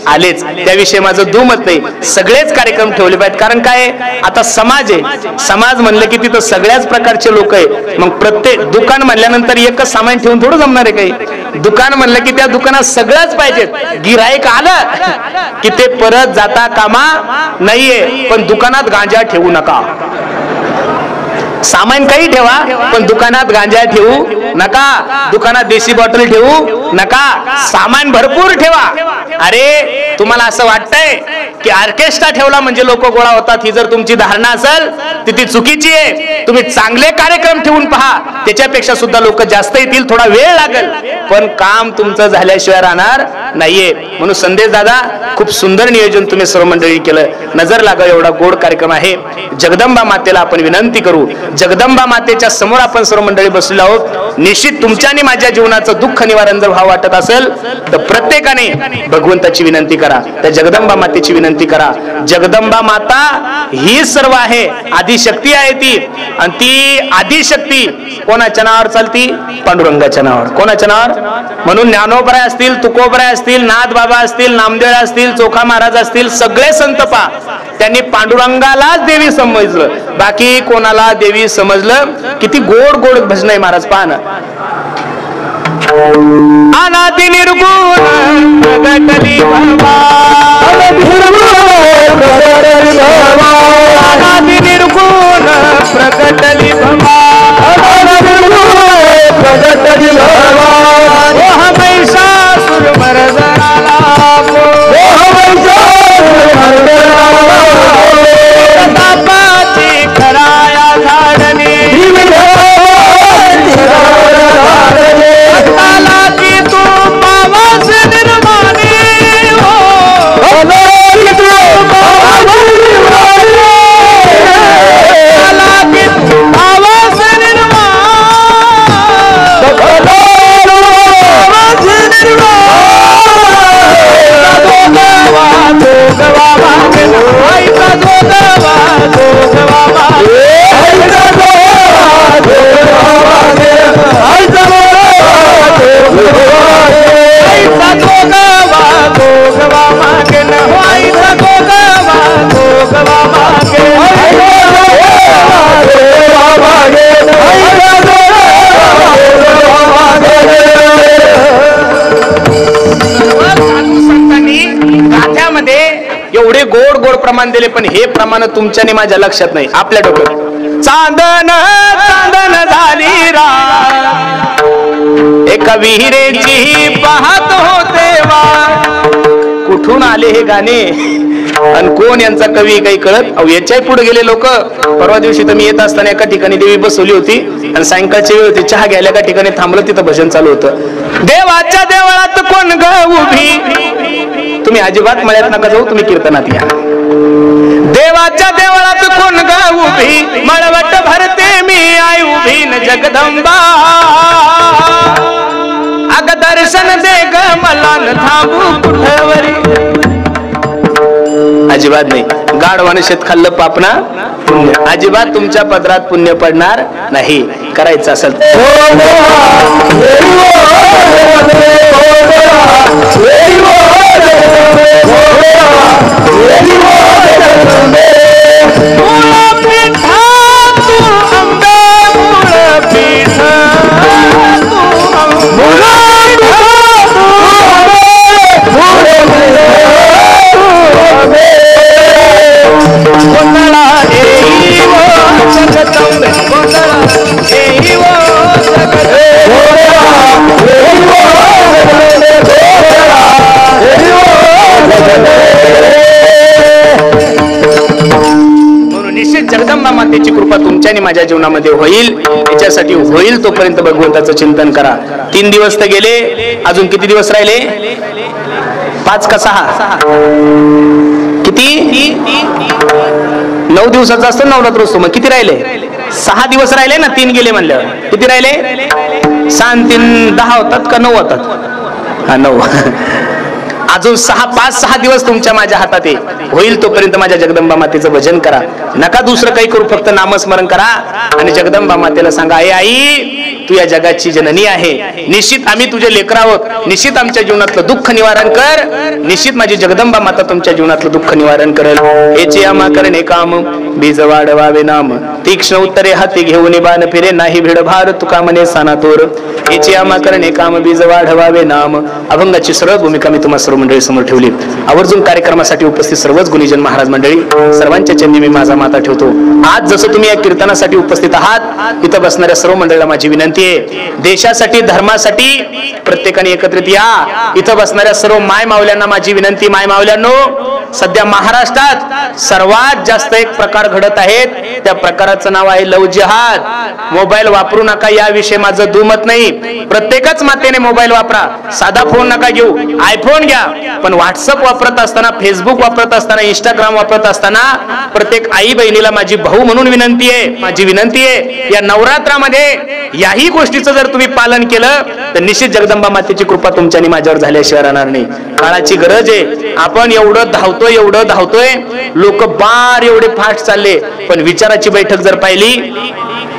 आलेच, त्याविषयी माझं दुमत नाही. सगळेच कार्यक्रम ठेवले पाहिजेत. कारण काय, आता समाज आहे, समाज म्हणलं की तिथं सगळ्याच प्रकारचे लोक आहे. मग प्रत्येक दुकान म्हणल्यानंतर एकच सामान ठेवून थोडं जमणार आहे काही. दुकान म्हणलं की त्या दुकानात सगळंच पाहिजेत. गिऱ्हाईक आलं की ते परत जाता कामा नाहीये. पण दुकानात गांजा ठेवू नका. सामान काही ठेवा, पण दुकानात गांजा ठेवू नका, दुकानात देशी बॉटल ठेवू नका. सामान भरपूर ठेवा. अरे तुम्हाला असं वाटतंय की ऑर्केस्ट्रा ठेवला म्हणजे लोक गोळा होतात, ही जर तुमची धारणा असेल तर ती चुकीची आहे. तुम्ही चांगले कार्यक्रम ठेवून पहा, त्याच्यापेक्षा सुद्धा लोक जास्त येतील. थोडा वेळ लागेल, पण काम तुमचं झाल्याशिवाय राहणार नाहीये. म्हणून संदेश दादा खूप सुंदर नियोजन तुम्ही सर्व मंडळी केलं. नजर लागा एवढा गोड कार्यक्रम आहे. जगदंबा मातेला आपण विनंती करू, जगदंबा मातेच्या समोर आपण सर्व मंडळी बसलेलो आहोत. निश्चित तुमच्या आणि माझ्या जीवनाचं दुःख निवारण जर व्हावं वाटत असेल तर प्रत्येकाने भगवंताची विनंती करा, त्या जगदंबा मातेची विनंती करा. जगदंबा माता ही सर्व आहे, आदिशक्ती आहे ती. आणि ती आदिशक्ती कोणाच्या नावावर चालती? पांडुरंगाच्या नावावर. कोणाच्या नावावर? म्हणून ज्ञानोबराय असतील, तुकोबराय असतील, नाथ बाबा असतील, नामदेव असतील, चोखा महाराज असतील, सगळे संत पा त्यांनी पांडुरंगालाच देवी समजलं, बाकी कोणाला देवी समजलं. किती गोड गोड भजन आहे महाराज. पाहा ना, अनादि निर्गुण प्रगटली भवा, अनादि निर्गुण प्रगटली भवा, प्रगटली भवा. ओह महिषासुर मर्दनाला, ओह महिषासुर मर्दनाला, प्रतापाची खराया झाडणी, एवढे गोड गोड प्रमाण दिले, पण हे प्रमाण तुमच्या आणि माझ्या लक्षात नाही. आपल्या डोक्यात चांदन चांदन झाली रा, एका विहिरेची पाहत होते वा. कुठून आले हे गाणे? आणि कोण यांचा कवी काही कळत. अहो याच्याही पुढे गेले लोक. परवा दिवशी तर मी येत असताना एका ठिकाणी देवी बसवली होती आणि सायंकाळची वेळ होती, चहा घ्यायला एका ठिकाणी थांबलं, तिथं भजन चालू होतं. देवाच्या देवळात कोण ग उभी. तुम्ही अजिबात मळ्यात नका जाऊ, तुम्ही कीर्तनात या. देवाच्या देवळात कोण ग उभी, मळवट भरते मी आई उभी न जगदंबा. अग दर्शन दे ग मला न थांबू कुठवरी. अजिबात नाही. गाढवाने शेत खाल्लं पापना पुण्य. अजिबात तुमच्या पदरात पुण्य पडणार नाही. करायचं असेल जगदंबा मातेची कृपा तुमच्या आणि माझ्या जीवनामध्ये होईल. याच्यासाठी होईल तोपर्यंत भगवंताचं चिंतन करा. 3 दिवस तर गेले, अजून किती दिवस राहिले? 5 का 6? किती? 9 दिवसाचा असतो नवरात्र असतो. मग किती राहिले? 6 दिवस राहिले ना. 3 गेले म्हणल्यावर किती राहिले? 6 3 10 होतात का 9 होतात? हा 9. अजून 5-6 दिवस तुमच्या माझ्या हातात आहे. होईल तोपर्यंत माझ्या जगदंबा मातेचं भजन करा. नका दुसरं काही करू, फक्त नामस्मरण करा आणि जगदंबा मातेला सांगा, आई तू या जगाची जननी आहे. निश्चित आम्ही तुझे लेकर आहोत. निश्चित आमच्या जीवनातलं दुःख निवारण कर. निश्चित माझी जगदंबा माता तुमच्या जीवनातलं दुःख निवारण करेल. हेचे आमा करणे काम, बीज वाढवावे नाम. तीक्ष्ण उत्तरे हाती घेऊन बाण फिरे, नाही भिड भार तुका म्हणे सानातोर. हेचे आमा करणे काम, बीज वाढवावे नाम. अभंगाची सरळ भूमिका मी तुम्हा सर्व मंडळी समोर ठेवली. आवर्जून कार्यक्रमासाठी उपस्थित सर्वच गुणीजन महाराज मंडळी, सर्वांच्या चरणी मी माझा माता ठेवतो. आज जसं तुम्ही या कीर्तनासाठी उपस्थित आहात, इथं बसणाऱ्या सर्व मंडळीला माझी विनंती आहे, देशासाठी धर्मासाठी प्रत्येकाने एकत्रित या. इथं बसणाऱ्या सर्व माय मावल्यांना माझी विनंती, माय मावल्यांनो, सध्या महाराष्ट्रात सर्वात जास्त एक प्रकार घडत आहेत. त्या प्रकाराचं नाव आहे लव जिहाद. मोबाईल वापरू नका याविषयी माझं दुमत नाही. प्रत्येकच मातेने मोबाईल वापरा. साधा फोन नका घेऊ, आयफोन घ्या. पण व्हॉट्सअप वापरत असताना, फेसबुक वापरत असताना, इंस्टाग्राम वापरत असताना प्रत्येक आई बहिणीला माझी भाऊ म्हणून विनंती आहे, माझी विनंती आहे, या नवरात्रामध्ये याही गोष्टीचं जर तुम्ही पालन केलं तर निश्चित जगदंबा मातेची कृपा तुमच्या आणि माझ्यावर झाल्याशिवाय राहणार नाही. काळाची गरज आहे. आपण एवढं धावतोय, लोक बार एवढे फास्ट चालले. पण विचाराची बैठक जर पाहिली,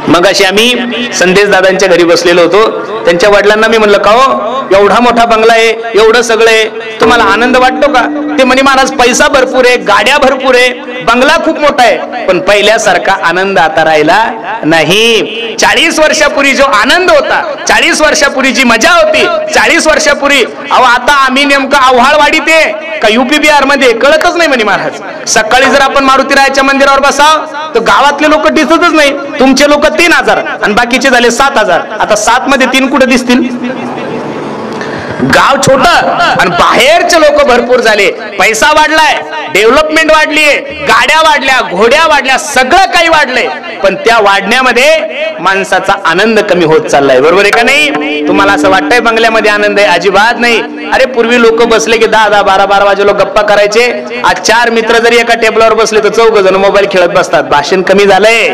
मग अशी आम्ही संदेश दादांच्या घरी बसलेलो होतो. त्यांच्या वडिलांना मी म्हणलं, का हो एवढा मोठा बंगला आहे, एवढं सगळं आहे, तुम्हाला आनंद वाटतो का? ते म्हणे, महाराज पैसा भरपूर आहे, गाड्या भरपूर आहे, बंगला खूप मोठा आहे, पण पहिल्यासारखा आनंद आता राहिला नाही. 40 वर्षापूर्वी जो आनंद होता, 40 वर्षापूर्वी जी मजा होती, 40 वर्षापूर्वी, अहो आता आम्ही नेमकं आव्हाळवाडीत आहे का UP बिहार मध्ये कळतच नाही म्हणे महाराज. सकाळी जर आपण मारुतीरायाच्या मंदिरावर बसाव तर गावातले लोक दिसतच नाही. तुमचे लोक 3000 आणि बाकीचे झाले 7000. आता 7 मध्ये 3 कुठे दिसतील? गाव छोट आणि बाहेरचे लोक भरपूर झाले. पैसा वाढलाय, डेव्हलपमेंट वाढलीये, गाड्या वाढल्या, घोड्या वाढल्या, सगळं काही वाढलंय. पण त्या वाढण्यामध्ये माणसाचा आनंद कमी होत चाललाय. बरोबर आहे का नाही? तुम्हाला असं वाटतंय बंगल्यामध्ये आनंद आहे? अजिबात नाही. अरे पूर्वी लोक बसले की 10-10, 12-12 वाजे लोक गप्पा करायचे. आज 4 मित्र जरी एका टेबलावर बसले तर 4 जण मोबाईल खेळत बसतात. भाषण कमी झालंय,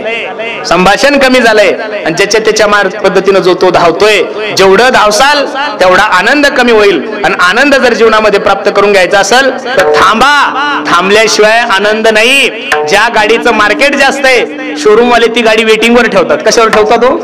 संभाषण कमी झालंय. आणि ज्याच्या त्याच्या पद्धतीनं जो तो धावतोय. जेवढं धावसाल तेवढा आनंद कमी होईल. आणि आनंद जर जीवनामध्ये प्राप्त करून घ्यायचा असेल तर थांबा. थांबल्याशिवाय आनंद नाही. ज्या गाडीचं मार्केट जास्त आहे, शोरूम वाले ती गाडी वेटिंग वर ठेवतात. कशावर ठेवतात हो?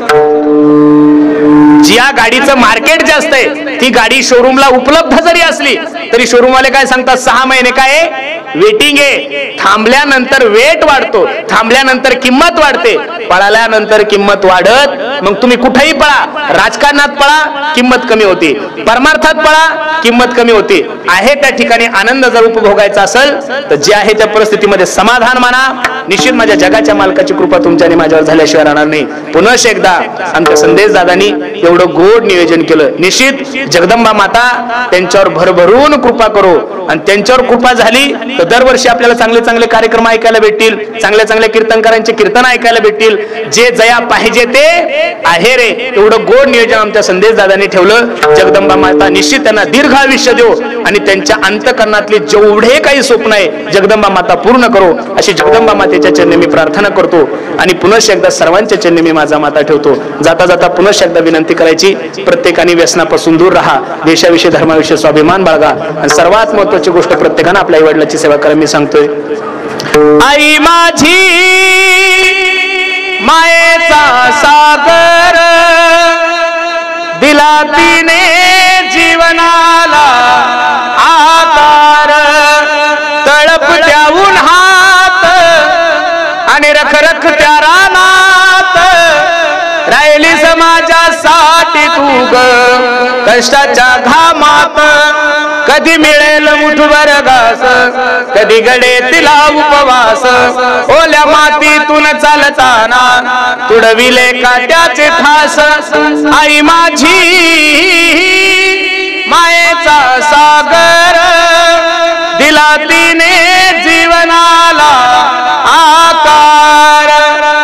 ज्या गाडीचं मार्केट जास्त आहे ती गाडी शोरूमला उपलब्ध जरी असली तरी शोरूम वाले काय सांगतात, 6 महिने काय वेटिंग आहे. थांबल्यानंतर वेट वाढतो, थांबल्यानंतर किंमत वाढते, पळाल्यानंतर किंमत वाढत. मग तुम्ही कुठेही पळा, राजकारणात पळा, किंमत कमी होती, परमार्थात पळा, किंमत कमी होती. आहे त्या ठिकाणी आनंद जर उपभोगायचा असेल तर जे आहे त्या परिस्थितीमध्ये समाधान माना. निश्चित माझ्या जगाच्या मालकाची कृपा तुमच्या आणि माझ्यावर झाल्याशिवाय राहणार नाही. पुन्हा एकदा आमच्या संदेश दादांनी एवढं गोड नियोजन केलं. निश्चित जगदंबा माता त्यांच्यावर भरभरून कृपा करो. आणि त्यांच्यावर कृपा झाली तर तर दरवर्षी आपल्याला चांगले चांगले कार्यक्रम ऐकायला भेटतील, चांगल्या चांगल्या कीर्तनकारांचे कीर्तन ऐकायला भेटतील. जे जया पाहिजे ते आहे रे, एवढं गोड नियोजन आमच्या संदेश दादांनी ठेवलं. जगदंबा माता निश्चित त्यांना दीर्घ आयुष्य देव आणि त्यांच्या अंतकरणातले जेवढे काही स्वप्न आहे जगदंबा माता पूर्ण करो अशी जगदंबा मातेच्या चरणी मी प्रार्थना करतो. आणि पुन्हा एकदा सर्वांच्या चरणी मी माझा माता ठेवतो. जाता जाता पुन्हा एकदा विनंती करायची, प्रत्येकाने व्यसनापासून दूर राहा, देशाविषयी धर्माविषयी स्वाभिमान बाळगा आणि सर्वात महत्वाची गोष्ट प्रत्येकाने आपल्या आई वडिलांची सेवा करा. मी सांगतोय, आई माझी मायेचा सागर दिला तिने जीवनाला आकार, तळप द्यावून हात आणि रखरख त्या रानात राहिली समाजासाठी तू ग कष्टाच्या घामात. कधी मिळेल मुठभर घास, कधी घडे तिला उपवास, ओल्या मातीतून चालताना तुडविले काट्याचे ठास. आई माझी मायेचा सागर दिला तिने जीवनाला आकार.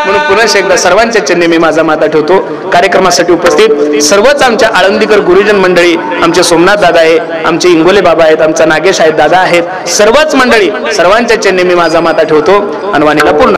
म्हणून पुन्हा एकदा सर्वांच्या चरणी मी माझा माता ठेवतो. कार्यक्रमासाठी उपस्थित सर्वच आमच्या आळंदीकर गुरुजन मंडळी, आमचे सोमनाथ दादा आहे, आमचे इंगोले बाबा आहेत, आमचा नागेश आहेत, दादा आहेत, सर्वच मंडळी सर्वांच्या चरणी मी माझा माता ठेवतो. अनवाणीला पूर्ण